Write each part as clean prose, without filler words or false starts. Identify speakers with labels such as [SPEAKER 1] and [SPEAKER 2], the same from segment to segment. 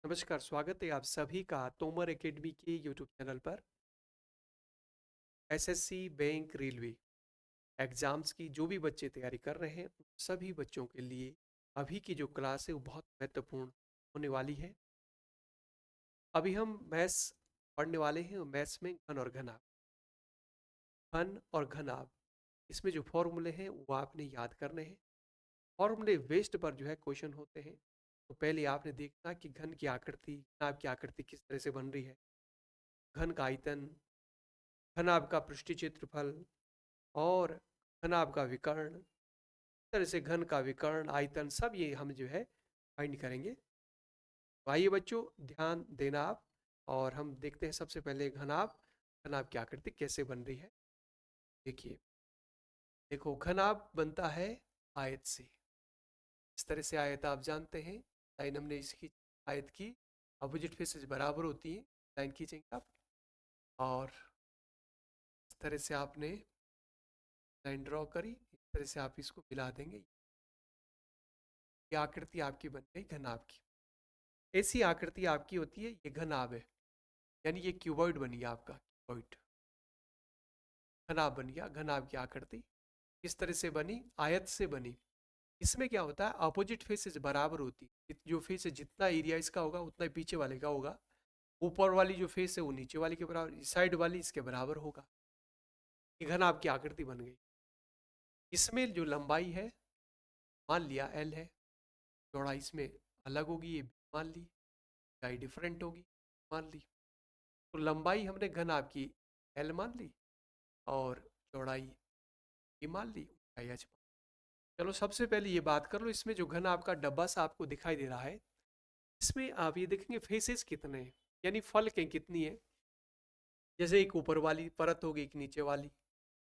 [SPEAKER 1] नमस्कार, स्वागत है आप सभी का तोमर एकेडमी के यूट्यूब चैनल पर। एसएससी, बैंक, रेलवे एग्जाम्स की जो भी बच्चे तैयारी कर रहे हैं उन सभी बच्चों के लिए अभी की जो क्लास है वो बहुत महत्वपूर्ण होने वाली है। अभी हम मैथ्स पढ़ने वाले हैं और मैथ्स में घन और घनाभ। घन और घनाभ इसमें जो फॉर्मूले हैं वो आपने याद करने हैं। फॉर्मूले वेस्ट पर जो है क्वेश्चन होते हैं। तो पहले आपने देखना कि घन की आकृति, घनाभ की आकृति किस तरह से बन रही है। घन का आयतन, घनाभ का पृष्ठीय क्षेत्रफल और घनाभ का विकर्ण, इस तरह से घन का विकर्ण, आयतन, सब ये हम जो है फाइंड करेंगे। तो आइए बच्चों, ध्यान देना आप। और हम देखते हैं सबसे पहले घनाभ। घनाभ की आकृति कैसे बन रही है, देखिए। देखो, घनाभ बनता है आयत से। इस तरह से आयत आप जानते हैं, लाइन हमने इसकी आयत की, अपोजिट फेसेस बराबर होती है, लाइन खींचेंगे आप और इस तरह से आपने लाइन ड्रॉ करी, इस तरह से आप इसको मिला देंगे। ये आकृति आपकी बन गई घनाभ की। ऐसी आकृति आपकी होती है, ये घनाभ है, यानी ये क्यूबॉइड बन गया आपका, क्यूबॉइड घनाभ बन गया। घनाभ की आकृति किस तरह से बनी? आयत से बनी। इसमें क्या होता है, अपोजिट फेसेस बराबर होती है। जो फेस है, जितना एरिया इसका होगा उतना ही पीछे वाले का होगा। ऊपर वाली जो फेस है वो नीचे वाली के बराबर, साइड वाली इसके बराबर होगा। ये घनाभ की आकृति बन गई। इसमें जो लंबाई है, मान लिया एल है, चौड़ाई इसमें अलग होगी, ये मान ली, ऊंचाई डिफरेंट होगी, मान ली। तो लंबाई हमने घनाभ की एल मान ली और चौड़ाई ये मान ली, ऊंचाई एच। चलो सबसे पहले ये बात कर लो, इसमें जो घन आपका डब्बा सा आपको दिखाई दे रहा है, इसमें आप ये देखेंगे फेसेस कितने हैं, यानी फलकें कितनी है। जैसे एक ऊपर वाली परत होगी, एक नीचे वाली,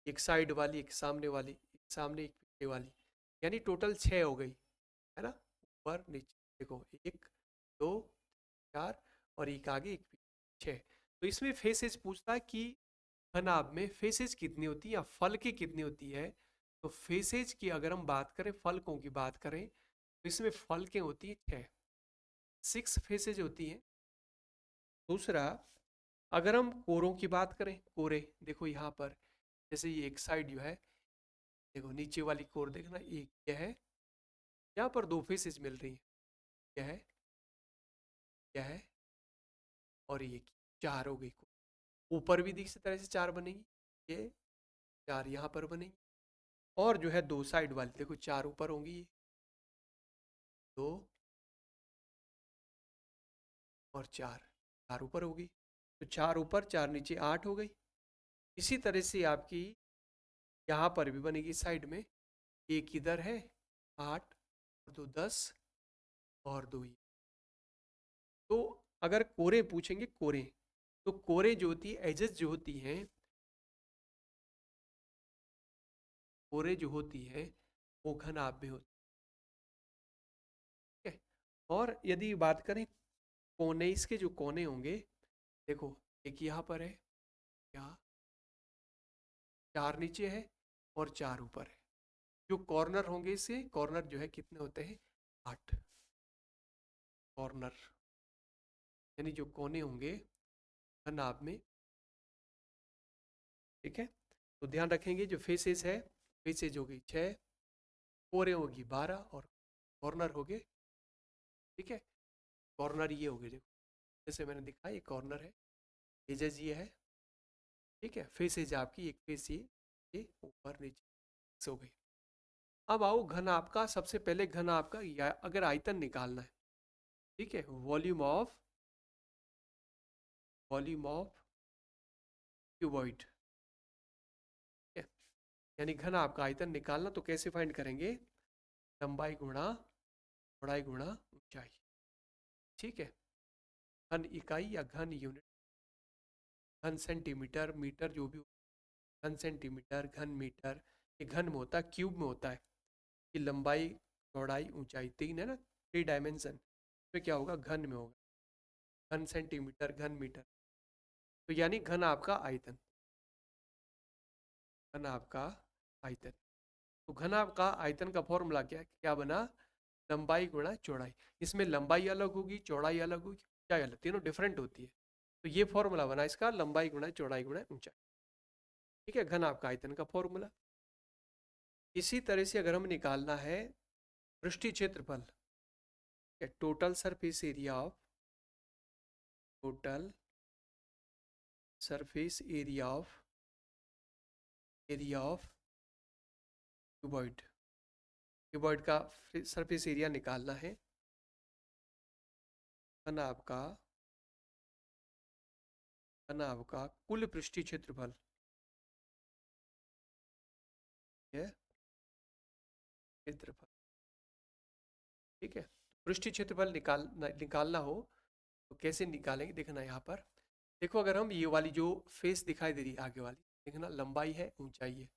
[SPEAKER 1] एक साइड वाली, एक सामने वाली, एक सामने, एक पीछे वाली, यानी टोटल 6 हो गई, है ना। ऊपर नीचे देखो, 1 2 4 और एक आगे एक पीछे, 6। तो इसमें फेसेस पूछता है कि घनाभ में फेसेस कितनी होती है या फलकें कितनी होती है। तो फेसेज की अगर हम बात करें, फलकों की बात करें, तो इसमें फलकें होती है 6, 6 फेसेज होती हैं। दूसरा, अगर हम कोरों की बात करें, कोरे देखो यहाँ पर, जैसे ये एक साइड जो है, देखो नीचे वाली कोर देखना, एक क्या है, यहाँ पर 2 फेसेज मिल रही है, क्या है, क्या है, और ये 4 हो गई। ऊपर भी इसी तरह से 4 बनेगी, ये 4 यहाँ पर बनेगी। और जो है 2 साइड वाली देखो, 4 ऊपर होंगी, ये 2 और 4, 4 ऊपर होगी। तो 4 ऊपर 4 नीचे, 8 हो गई। इसी तरह से आपकी यहाँ पर भी बनेगी साइड में, एक इधर है 8 और 2 10 और 2 ये। तो अगर कोरे पूछेंगे, कोरे, तो कोरे जो होती है, एजेस जो होती हैं, कोरे जो होती है वो घन आप में होती है। और यदि बात करें कोने, इसके जो कोने होंगे, देखो एक यहाँ पर है, यहाँ 4 नीचे है और 4 ऊपर है। जो कॉर्नर होंगे, इससे कॉर्नर जो है कितने होते हैं, 8 कॉर्नर, यानी जो कोने होंगे नाप में, ठीक है। तो ध्यान रखेंगे, जो फेसेस है, फेसेज होगी 6, कोरे होगी 12 और कॉर्नर हो गए, ठीक है। कॉर्नर ये हो गए, देखो जैसे मैंने दिखाया, ये कॉर्नर है, एजेस ये है, ठीक है। फेसेज आपकी, एक फेस ये ऊपर नीचे हो गई। अब आओ घन आपका, सबसे पहले घन आपका अगर आयतन निकालना है, ठीक है, वॉल्यूम ऑफ क्यूबॉइड, ठीक है। यानी घन आपका आयतन निकालना, तो कैसे फाइंड करेंगे, लंबाई गुणा चौड़ाई गुणा ऊंचाई, ठीक है। घन इकाई या घन यूनिट, घन सेंटीमीटर, मीटर जो भी हो, घन सेंटीमीटर, घन मीटर, ये घन में होता है, क्यूब में होता है। कि लंबाई चौड़ाई ऊंचाई 3 है ना, 3 डायमेंशन, तो क्या होगा, घन में होगा, घन सेंटीमीटर, घन मीटर। तो यानी घन आपका आयतन, घन आपका आयतन। तो घन आपका आयतन का फॉर्मूला क्या क्या बना, लंबाई गुणा चौड़ाई। इसमें लंबाई अलग होगी, चौड़ाई अलग होगी, ऊंचाई अलग, तीनों डिफरेंट होती है। तो ये फॉर्मूला बना इसका, लंबाई गुणा चौड़ाई गुणा ऊंचाई। ठीक है, घन आपका आयतन का फॉर्मूला। इसी तरह से अगर हम निकालना है पृष्ठीय क्षेत्रफल, total surface area of, total surface area of cuboid, cuboid का सरफेस एरिया निकालना है। आपका कुल पृष्ठीय क्षेत्रफल है, क्षेत्रफल। ठीक है, पृष्ठीय क्षेत्रफल निकालना हो तो कैसे निकालेंगे, देखना यहाँ पर। देखो, अगर हम ये वाली जो फेस दिखाई दे रही है आगे वाली, देखना लंबाई है ऊंचाई है।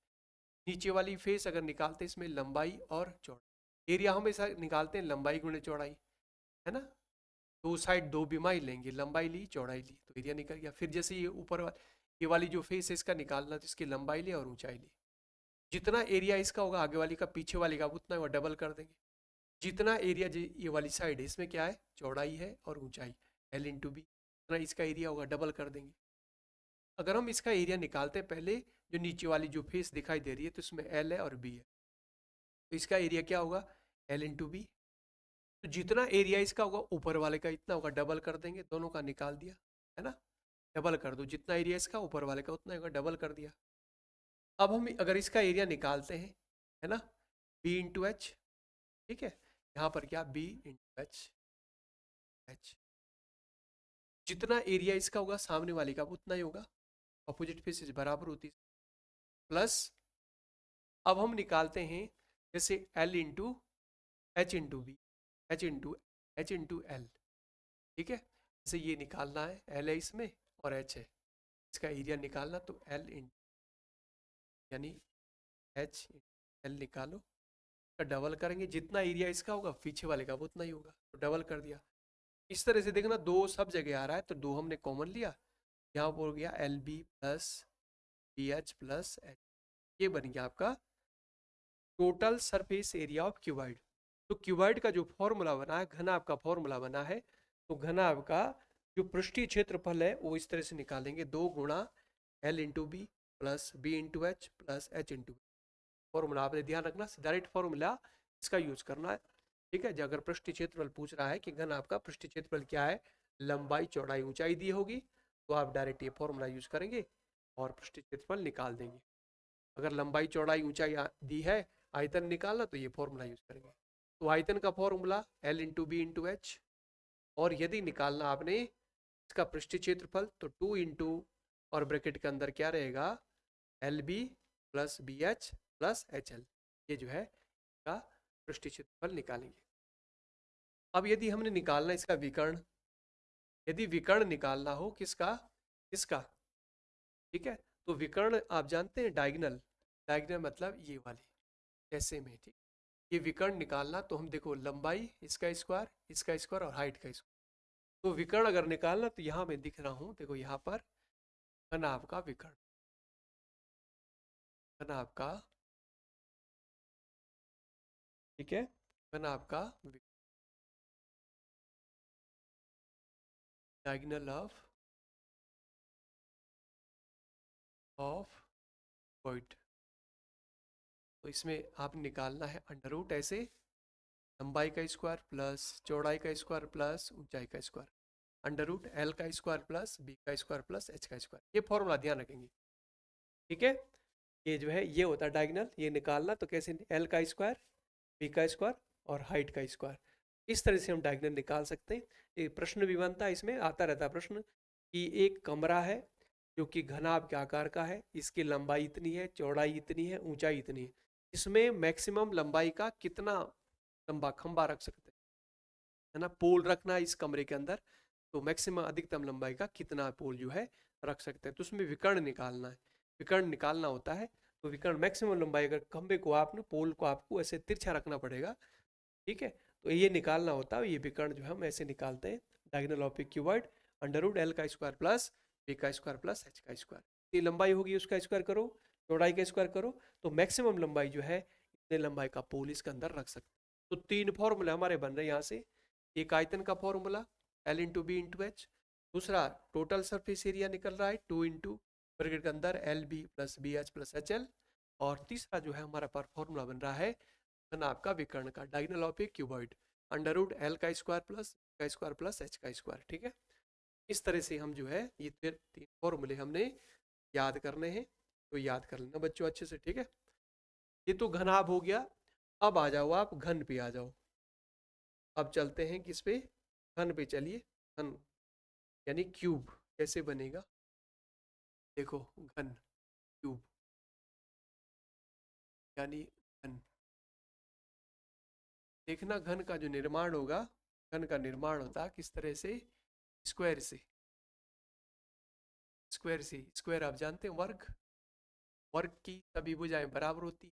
[SPEAKER 1] नीचे वाली फेस अगर निकालते हैं, इसमें लंबाई और चौड़ाई, एरिया हमेशा निकालते हैं लंबाई गुणे चौड़ाई, है ना। दो साइड दो बिमाई लेंगे, लंबाई ली चौड़ाई ली तो एरिया निकल गया। फिर जैसे ये ऊपर ये वाली जो फेस है इसका निकालना, तो इसकी लंबाई ली और ऊंचाई ली। जितना एरिया इसका होगा आगे वाली का पीछे वाली का, उतना वो डबल कर देंगे। जितना एरिया ये वाली साइड है इसमें क्या है, चौड़ाई है और ऊंचाई, L इंटू बी, उतना इसका एरिया होगा, डबल कर देंगे। अगर हम इसका एरिया निकालते हैं पहले, जो नीचे वाली जो फेस दिखाई दे रही है तो इसमें L है और B है, तो इसका एरिया क्या होगा, L इंटू बी। तो जितना एरिया इसका होगा ऊपर वाले का इतना होगा, डबल कर देंगे, दोनों का निकाल दिया, है ना। डबल कर दो, जितना एरिया इसका ऊपर वाले का उतना होगा, डबल कर दिया। अब हम अगर इसका एरिया निकालते हैं, है ना, बी इंटू एच। ठीक है, यहाँ पर क्या, बी इंटू एच, जितना एरिया इसका होगा सामने वाले का उतना ही होगा, अपोजिट फेसेस बराबर होती है, प्लस अब हम निकालते हैं जैसे L into H into B, H into L. ठीक है, जैसे ये निकालना है, एल है इसमें और एच है, इसका एरिया निकालना, तो एल इन यानी एच एल निकालो, तो डबल करेंगे, जितना एरिया इसका होगा पीछे वाले का वो उतना ही होगा, तो डबल कर दिया। इस तरह से देखना, दो सब जगह आ रहा है तो दो हमने कॉमन लिया, यहाँ पर हो गया L B plus B H plus H, ये बन गया आपका total surface area of cuboid. तो क्यूबॉइड का जो फॉर्मूला बना है, घन आपका फॉर्मूला बना है, तो घन आपका जो पृष्ठीय क्षेत्रफल है वो इस तरह से निकालेंगे, 2 गुणा L into B plus B into H plus H into B. Formula आपने ध्यान रखना, डायरेक्ट फॉर्मूला इसका यूज करना है। ठीक है, अगर पृष्ठीय क्षेत्रफल पूछ रहा है कि घन आपका पृष्ठीय क्षेत्रफल क्या है, लंबाई चौड़ाई ऊंचाई दी होगी, तो आप डायरेक्ट ये फॉर्मूला यूज करेंगे और पृष्ठीय क्षेत्रफल निकाल देंगे। अगर लंबाई चौड़ाई ऊंचाई दी है, आयतन निकालना, तो ये फॉर्मूला यूज करेंगे। तो आयतन का formula L into B into H, और यदि निकालना आपने इसका पृष्ठीय क्षेत्रफल, तो 2 इंटू और ब्रैकेट के अंदर क्या रहेगा, L B plus B H plus H L, ये जो है इसका पृष्ठीय क्षेत्रफल निकालेंगे। अब यदि हमने निकालना इसका विकर्ण, यदि विकर्ण निकालना हो किसका, इसका, ठीक है, तो विकर्ण आप जानते हैं डायगोनल, डायगोनल मतलब ये वाली ऐसे में। ठीक, ये विकर्ण निकालना, तो हम देखो लंबाई इसका स्क्वायर और हाइट का स्क्वायर, तो विकर्ण अगर निकालना तो यहाँ मैं दिख रहा हूँ, देखो यहाँ पर घन आपका विकर्ण, घन आपका, ठीक है, घन आपका डायगोनल ऑफ पॉइंट। तो इसमें आप निकालना है अंडर रूट ऐसे, लंबाई का स्क्वायर प्लस चौड़ाई का स्क्वायर प्लस ऊंचाई का स्क्वायर, अंडर रूट एल का स्क्वायर प्लस बी का स्क्वायर प्लस एच का स्क्वायर, ये फॉर्मूला ध्यान रखेंगे। ठीक है, ये जो है ये होता है डायगोनल, ये निकालना तो कैसे, एल का स्क्वायर बी का स्क्वायर और हाइट का स्क्वायर, इस तरह से हम डायगोनल निकाल सकते हैं। ये प्रश्न भी बनता है, इसमें आता रहता है प्रश्न कि एक कमरा है जो कि घनाभ के आकार का है, इसकी लंबाई इतनी है, चौड़ाई इतनी है, ऊंचाई इतनी है, इसमें मैक्सिमम लंबाई का कितना लंबा खंबा रख सकते हैं, है ना, पोल रखना है इस कमरे के अंदर, तो मैक्सिमम अधिकतम लंबाई का कितना पोल जो है रख सकते हैं, तो उसमें विकर्ण निकालना है, विकर्ण निकालना होता है। तो विकर्ण मैक्सिमम लंबाई, अगर खंबे को आपने, पोल को आपको ऐसे तिरछा रखना पड़ेगा, ठीक है, तो ये निकालना होता है, ये विकर्ण जो हम ऐसे निकालते हैं, diagonal of a cuboid under root L का स्क्वायर प्लस बी का स्क्वायर प्लस एच का स्क्वायर, ये लंबाई होगी उसका स्क्वायर करो, चौड़ाई का स्क्वायर करो, तो मैक्सिमम लंबाई जो है इतने लंबाई का पोल इसके अंदर रख सकते हैं। तो 3 फॉर्मूला हमारे बन रहे हैं यहाँ से। एक आयतन का formula L into B into H, दूसरा टोटल सरफेस एरिया निकल रहा है 2 इंटू ब्रैकेट के अंदर L B plus B H plus H L, और तीसरा जो है हमारा पर फॉर्मूला बन रहा है घन आपका विकर्ण का, diagonal of a cuboid, under root L का स्क्वायर प्लस एच का स्क्वायर। ठीक है, इस तरह से हम जो है ये फिर 3 फॉर्मूले हमने याद करने हैं, तो याद कर लेना बच्चों अच्छे से। ठीक है, ये तो घनाभ हो गया। अब आ जाओ आप घन पे आ जाओ। अब चलते हैं किस पे, घन पे चलिए। घन यानी क्यूब कैसे बनेगा, देखो घन क्यूब यानी घन, देखना घन का जो निर्माण होगा, घन का निर्माण होता है किस तरह से, स्क्वायर से। स्क्वायर आप जानते हैं वर्ग, वर्ग की सभी भुजाएं बराबर होती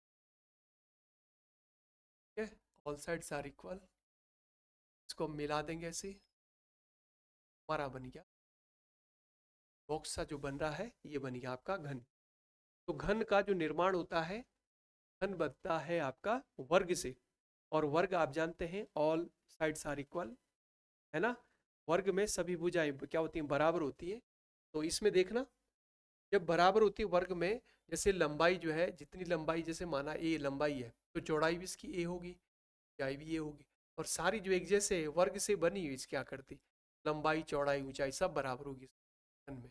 [SPEAKER 1] है, ऑल साइड्स आर इक्वल। इसको हम मिला देंगे ऐसे, हमारा बन गया बॉक्स सा जो बन रहा है, ये बन गया आपका घन। तो घन का जो निर्माण होता है, घन बनता है आपका वर्ग से, और वर्ग आप जानते हैं ऑल साइड्स आर इक्वल, है ना। वर्ग में सभी भुजाएं क्या होती हैं, बराबर होती है। तो इसमें देखना जब बराबर होती है वर्ग में, जैसे लंबाई जो है, जितनी लंबाई जैसे माना ए लंबाई है, तो चौड़ाई भी इसकी ए होगी, ऊंचाई भी ए होगी, और सारी जो एक जैसे वर्ग से बनी हुई इसकी क्या करती, लंबाई चौड़ाई ऊंचाई सब बराबर होगी घन में।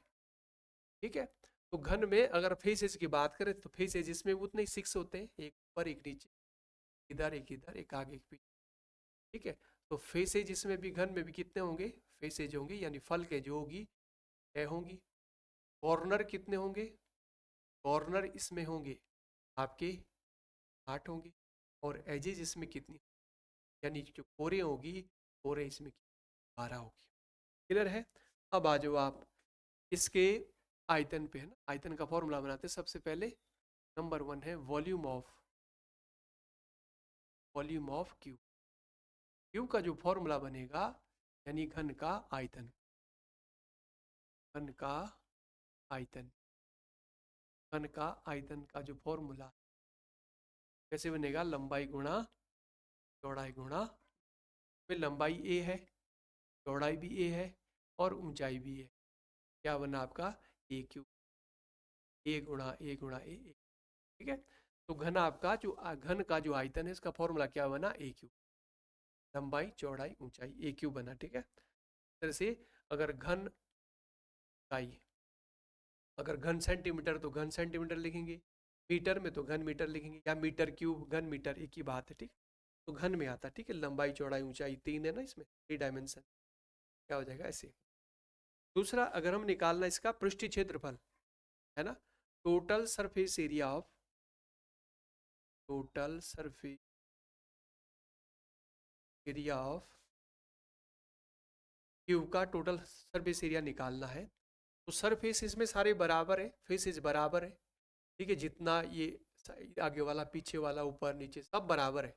[SPEAKER 1] ठीक है, तो घन में अगर फेसेस की बात करें तो फेसेस इसमें उतने ही 6 होते हैं, एक ऊपर एक नीचे, इधर एक आगे एक पीछे। ठीक है, तो फेसेज इसमें भी घन में भी कितने होंगे, फेसेज होंगे यानी फल के जो होगी 6 होंगी। कॉर्नर कितने होंगे, कॉर्नर इसमें होंगे आपके 8 होंगे, और एजेज इसमें कितनी, यानी जो कोरे होगी, कोरे इसमें 12 होगी। क्लियर है। अब आ जाओ आप इसके आयतन पे, है ना। आयतन का फॉर्मूला बनाते हैं सबसे पहले। नंबर 1 है वॉल्यूम ऑफ क्यूब। क्यूब का जो फॉर्मूला बनेगा यानी घन का आयतन, घन का आयतन, घन का आयतन का जो फॉर्मूला कैसे बनेगा, लंबाई गुणा चौड़ाई गुणा, में लंबाई ए है, चौड़ाई भी ए है, और ऊंचाई भी है, क्या बना आपका ए क्यूब, ए। ठीक है, तो घन आपका जो घन का जो आयतन है इसका फॉर्मूला क्या बना, ए क्यूब, लंबाई चौड़ाई ऊंचाई ए क्यूब बना। ठीक है, इस तरह से अगर घन इकाई, अगर घन सेंटीमीटर तो घन सेंटीमीटर लिखेंगे, मीटर में तो घन मीटर लिखेंगे, या मीटर क्यूब घन मीटर, एक ही बात है। ठीक, तो घन में आता है। ठीक है, लंबाई चौड़ाई ऊंचाई 3 है ना इसमें, 3 डायमेंशन, क्या हो जाएगा ऐसे। दूसरा अगर हम निकालना इसका पृष्ठीय क्षेत्रफल, है ना, total surface area of, total surface area of cube का टोटल सरफेस एरिया निकालना है, तो सरफेस इसमें सारे बराबर है, फेसेस बराबर है। ठीक है, जितना ये आगे वाला पीछे वाला ऊपर नीचे सब बराबर है।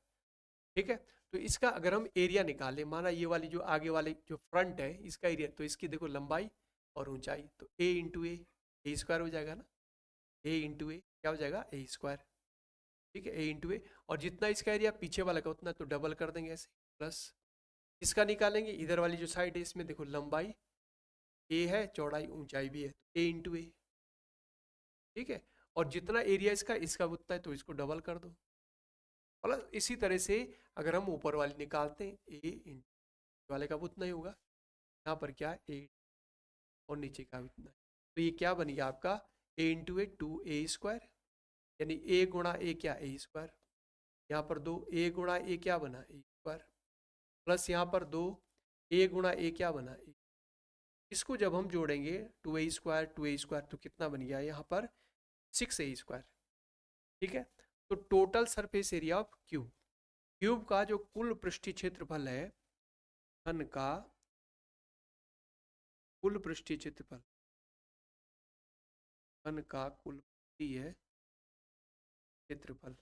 [SPEAKER 1] ठीक है, तो इसका अगर हम एरिया निकालें, माना ये वाली जो आगे वाले जो फ्रंट है इसका एरिया, तो इसकी देखो लंबाई और ऊंचाई, तो ए इंटू ए स्क्वायर हो जाएगा ना, ए इंटू ए क्या हो जाएगा, ए स्क्वायर। ठीक है, ए इंटू ए, और जितना इसका एरिया पीछे वाला का उतना तो डबल कर देंगे ऐसे, प्लस इसका निकालेंगे, इधर वाली जो साइड है इसमें देखो लंबाई ए है, चौड़ाई ऊंचाई भी है, ए इंटू ए। ठीक है, और जितना एरिया इसका इसका उतना है तो इसको डबल कर दो, मतलब इसी तरह से अगर हम ऊपर वाली निकालते हैं ए इंटू वाले का उतना ही होगा, यहाँ पर क्या है ए, और नीचे का उतना है, तो ये क्या बन गया आपका ए इंटू ए 2a² यानी ए गुणा ए क्या, ए स्क्वायर, यहाँ पर 2a गुणा ए क्या बना, ए स्क्वायर, प्लस यहाँ पर 2a गुणा ए क्या बना, ए। इसको जब हम जोड़ेंगे 2a² तो कितना बन गया यहाँ पर 6a²। ठीक है, तो total surface area of cube, cube का जो कुल पृष्ठीय क्षेत्रफल है, घन का कुल पृष्ठीय क्षेत्रफल, घन का कुल पृष्ठीय क्षेत्रफल,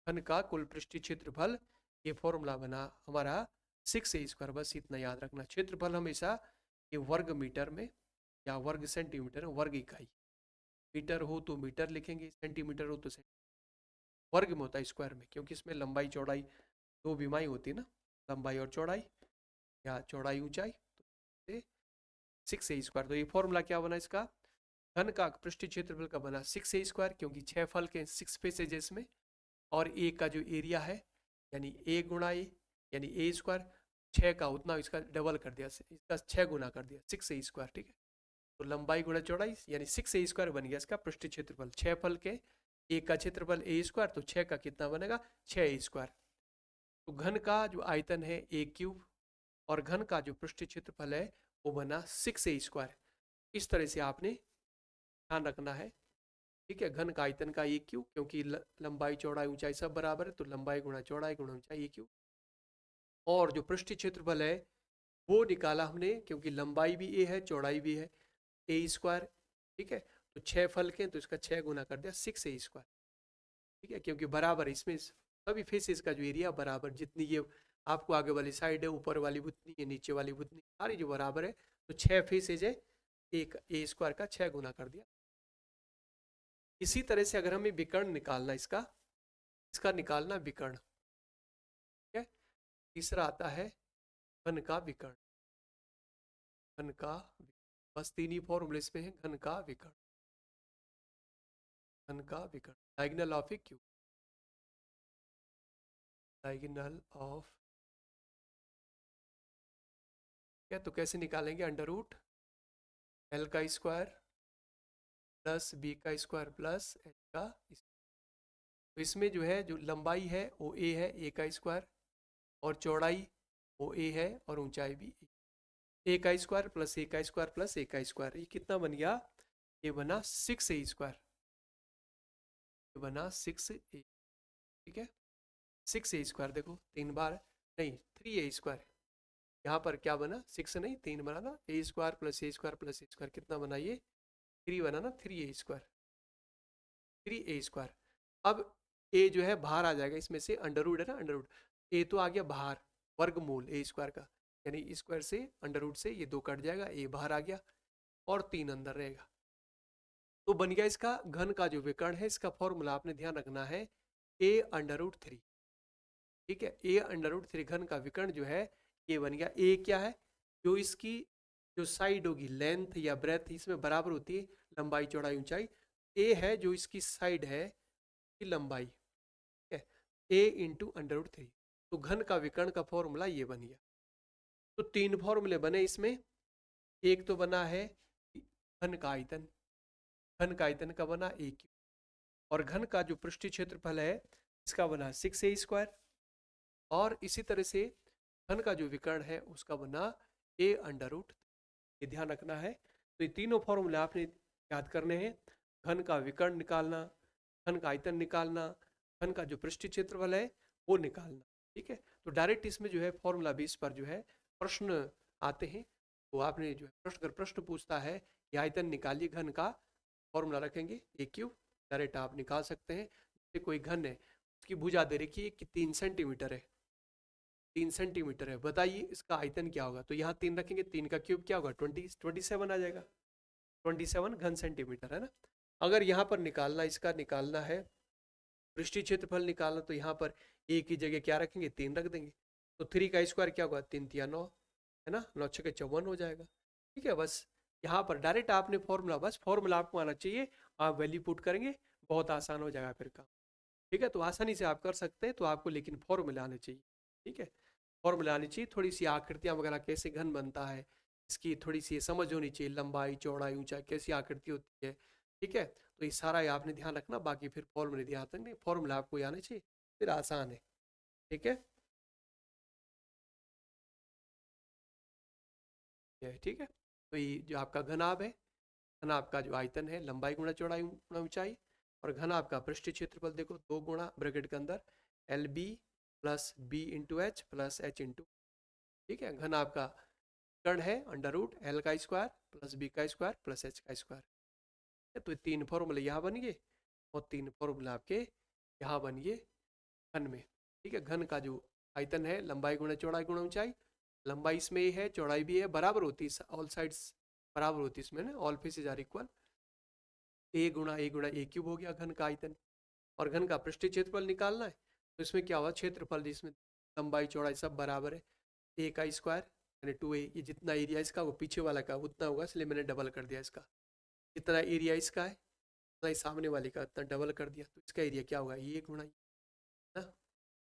[SPEAKER 1] घन का कुल पृष्ठीय क्षेत्रफल, ये फॉर्मूला बना हमारा 6a²। बस इतना याद रखना, क्षेत्रफल हमेशा ये वर्ग मीटर में या वर्ग सेंटीमीटर, वर्ग इकाई, मीटर हो तो मीटर लिखेंगे, सेंटीमीटर हो तो सेंटीमीटर। वर्ग में होता है स्क्वायर में, क्योंकि इसमें लंबाई चौड़ाई दो विमाएं होती है ना, लंबाई और चौड़ाई या चौड़ाई ऊंचाई, तो 6a²। तो ये फॉर्मूला क्या बना इसका, घन का पृष्ठीय क्षेत्रफल का बना 6a², क्योंकि 6 फल के 6 फेसेज इसमें, और ए का जो एरिया है यानी ए गुणा ए यानी a², 6 का उतना इसका डबल कर दिया, इसका 6 गुना कर दिया, 6a²। ठीक है, तो लंबाई गुणा चौड़ाई यानी 6a² बन गया इसका पृष्ठीय क्षेत्रफल। 6 फल के एक का क्षेत्रफल a², तो 6 का कितना बनेगा 6a²। तो घन का जो आयतन है a³ और घन का जो पृष्ठीय क्षेत्रफल है वो बना 6a²। इस तरह से आपने ध्यान रखना है। ठीक है, घन का आयतन का a³ क्योंकि लंबाई चौड़ाई ऊंचाई सब बराबर है, तो लंबाई गुणा चौड़ाई गुणा ऊंचाई a³। और जो पृष्ठीय क्षेत्रफल है वो निकाला हमने, क्योंकि लंबाई भी a है चौड़ाई भी है a²। ठीक है, तो 6 फल के तो इसका 6 गुना कर दिया 6a²। ठीक है, क्योंकि बराबर इसमें सभी फेसेस का जो एरिया बराबर, जितनी ये आपको आगे वाली साइड है, ऊपर वाली उतनी है, नीचे वाली उतनी, सारी जो बराबर है, तो 6 फेसेज है, एक a² का 6 गुना कर दिया। इसी तरह से अगर हमें विकर्ण निकालना इसका इसका निकालना विकर्ण। ठीक है, तीसरा आता है घन का विकर्ण। घन का बस 3 ही फॉर्मूले इसमें है, घन का विकर्ण। घन का विकर्ण diagonal of a cube, diagonal of. क्या, तो कैसे निकालेंगे, अंडर रूट एल का स्क्वायर प्लस बी का स्क्वायर प्लस एच का स्क्वायर। तो इसमें जो है जो लंबाई है वो ए है, ए का स्क्वायर, और चौड़ाई वो ए है, और ऊंचाई भी ए का स्क्वायर प्लस ए का स्क्वायर प्लस ए का स्क्वायर। ये कितना बन गया, ये बना 6a²। ये बना 6a। ठीक है, 6a², देखो 3 बार नहीं 3a²। यहाँ पर क्या बना, 6 नहीं 3 बना ना, a² plus a² plus a², कितना बना ये 3 बना ना, 3a²। 3a²। अब a जो है बाहर आ जाएगा इसमें से, अंडर रूट है ना, अंडर रूट a तो आ गया बाहर, वर्गमूल a² का, यानी स्क्वायर से अंडर रूट से ये 2 कट जाएगा, a बाहर आ गया और 3 अंदर रहेगा। तो बन गया इसका घन का जो विकर्ण है, इसका फॉर्मूला आपने ध्यान रखना है a√3। ठीक है, a√3 घन का विकर्ण जो है ये बन गया। a क्या है, जो इसकी जो साइड होगी लेंथ या ब्रेथ इसमें बराबर होती है, लंबाई चौड़ाई ऊंचाई। a है जो इसकी साइड है की लंबाई, ठीक है, a इंटू √3। तो घन का विकर्ण का फॉर्मूला ये बन गया। तो 3 फॉर्मूले बने इसमें। एक तो बना है घन का आयतन, घन का आयतन का बना a³, और घन का जो पृष्ठीय क्षेत्रफल है इसका बना 6a², और इसी तरह से घन का जो विकर्ण है उसका बना a√। ये ध्यान रखना है। तो ये तीनों फॉर्मूले आपने याद करने हैं, घन का विकर्ण निकालना, घन का आयतन निकालना, घन का जो पृष्ठीय क्षेत्रफल है वो निकालना। ठीक है, तो डायरेक्ट इसमें जो है फॉर्मूला बेस पर जो है प्रश्न आते हैं, तो आपने जो है अगर प्रश्न पूछता है कि आयतन निकालिए, घन का फॉर्मूला रखेंगे a³, डायरेक्ट आप निकाल सकते हैं। जैसे कोई घन है, उसकी भुजा दे रखी है कि 3 सेंटीमीटर है, 3 सेंटीमीटर है, बताइए इसका आयतन क्या होगा। तो यहाँ 3 रखेंगे, 3 का क्यूब क्या होगा 27 आ जाएगा, 27 घन सेंटीमीटर है ना। अगर यहाँ पर निकालना, इसका निकालना है पृष्ठीय क्षेत्रफल निकालना, तो यहाँ पर a की जगह क्या रखेंगे 3 रख देंगे। तो 3 का स्क्वायर क्या होगा 3 तिया 9 है ना, 9 छके 54 हो जाएगा। ठीक है, बस यहाँ पर डायरेक्ट आपने फॉर्मूला, बस फॉर्मूला आपको आना चाहिए, आप वैल्यू पुट करेंगे, बहुत आसान हो जाएगा फिर काम। ठीक है, तो आसानी से आप कर सकते हैं, तो आपको लेकिन फॉर्मूला आने चाहिए। ठीक है, फॉर्मूला आनी चाहिए, थोड़ी सी आकृतियाँ वगैरह कैसे घन बनता है इसकी थोड़ी सी समझ होनी चाहिए, लंबाई चौड़ाई ऊंचाई कैसी आकृति होती है। ठीक है, तो ये सारा आपने ध्यान रखना, बाकी फिर फॉर्मूले ध्यान रखने, फॉर्मूला आपको आने चाहिए, फिर आसान है। ठीक है, ठीक है, तो ये जो आपका घनाभ है, घनाभ का जो आयतन है लंबाई गुणा चौड़ाई गुणा ऊंचाई, और घनाभ का पृष्ठीय क्षेत्रफल देखो 2 गुणा ब्रैकेट के अंदर LB plus B into H plus H into. ठीक है, घनाभ का कर्ण है अंडर रूट L का स्क्वायर प्लस बी का स्क्वायर प्लस एच का स्क्वायर। तो 3 फॉर्मूले यहाँ बन गए, और 3 फॉर्मूले आपके यहाँ बन गए घन में। ठीक है, घन का जो आयतन है लंबाई गुणा चौड़ाई गुणा ऊंचाई, लंबाई इसमें ही है चौड़ाई भी है, बराबर होती है, ऑल साइड्स बराबर होती है इसमें ना, all faces are equal. a गुणा a³ हो गया घन का आयतन। और घन का पृष्ठीय क्षेत्रफल निकालना है। तो इसमें क्या हुआ, क्षेत्रफल जिसमें लंबाई चौड़ाई सब बराबर है, ए का स्क्वायर यानी 2a, ये जितना एरिया इसका वो पीछे वाला का उतना होगा, इसलिए मैंने डबल कर दिया इसका। जितना एरिया इसका है उतना ही सामने वाले का उतना डबल कर दिया, तो इसका एरिया क्या होगा, ये गुणा ना,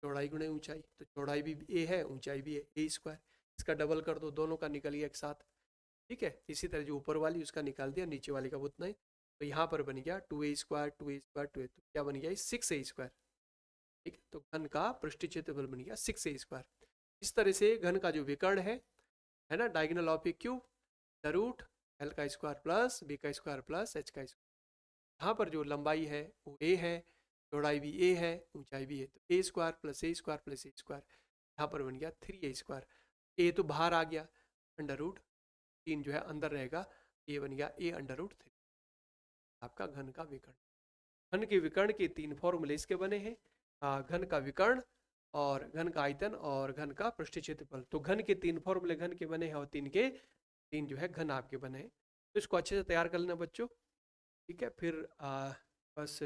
[SPEAKER 1] चौड़ाई गुणा ऊंचाई, तो चौड़ाई भी ए है ऊंचाई भी है, ए स्क्वायर। इसका डबल कर दो, दोनों का निकल गया एक साथ। ठीक है, इसी तरह जो ऊपर वाली उसका निकाल दिया, नीचे वाली का उतना ही। तो यहाँ पर बन गया 2a square 2a square 2a, तो क्या बन गया 6a स्क्वायर। ठीक है, तो घन का पृष्ठीय क्षेत्रफल बन गया 6a स्क्वायर। इस तरह से घन का जो विकर्ण है ना, diagonal of a cube, the root L का स्क्वायर प्लस बी का स्क्वायर प्लस एच का स्क्वायर। यहाँ पर जो लंबाई है वो ए है, चौड़ाई भी ए है, ऊंचाई भी है, तो ए स्क्वायर प्लस ए स्क्वायर प्लस ए स्क्वायर, यहाँ पर बन गया 3a स्क्वायर। ए तो बाहर आ गया, अंडर रूट 3 जो है अंदर रहेगा, ये बन गया ए अंडर रूट 3, आपका घन का विकर्ण। घन के विकर्ण के 3 फॉर्मूले इसके बने हैं, घन का विकर्ण और घन का आयतन और घन का पृष्ठीय क्षेत्रफल। तो घन के 3 फॉर्मूले घन के बने हैं और 3 के 3 जो है घन आपके बने हैं। तो इसको अच्छे से तैयार कर लेना बच्चों। ठीक है, फिर बस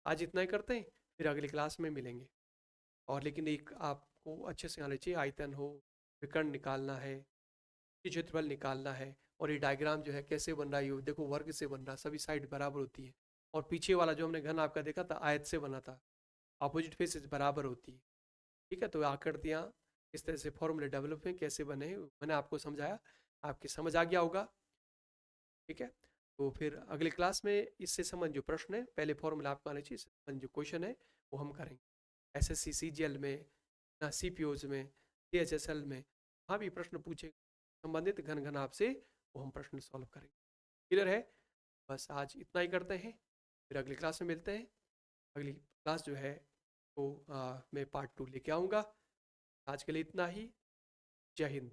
[SPEAKER 1] आज इतना ही करते हैं, फिर अगली क्लास में मिलेंगे। और लेकिन एक आपको अच्छे से आना चाहिए, आयतन हो, विकर्ण निकालना है, क्षेत्रफल निकालना है, और ये डायग्राम जो है कैसे बन रहा है, ये देखो वर्ग से बन रहा है, सभी साइड बराबर होती है। और पीछे वाला जो हमने घन आपका देखा था आयत से बना था, अपोजिट फेसेस बराबर होती है। ठीक है, तो आकृतियाँ इस तरह से फॉर्मूले डेवलप हैं, कैसे बने हैं मैंने आपको समझाया, आपकी समझ आ गया होगा। ठीक है, तो फिर अगली क्लास में इससे संबंध जो प्रश्न है, पहले फॉर्मूला आपको आने चाहिए, इससे संबंध जो क्वेश्चन है वो हम करेंगे। एसएससी सीजीएल में, सीपीओज में, सीएचएसएल में, वहाँ भी प्रश्न पूछे संबंधित घन घन आपसे, वो हम प्रश्न सॉल्व करेंगे। क्लियर है? बस आज इतना ही करते हैं, फिर अगली क्लास में मिलते हैं। अगली क्लास जो है वो मैं पार्ट 2 लेके आऊँगा। आज के लिए इतना ही। जय हिंद।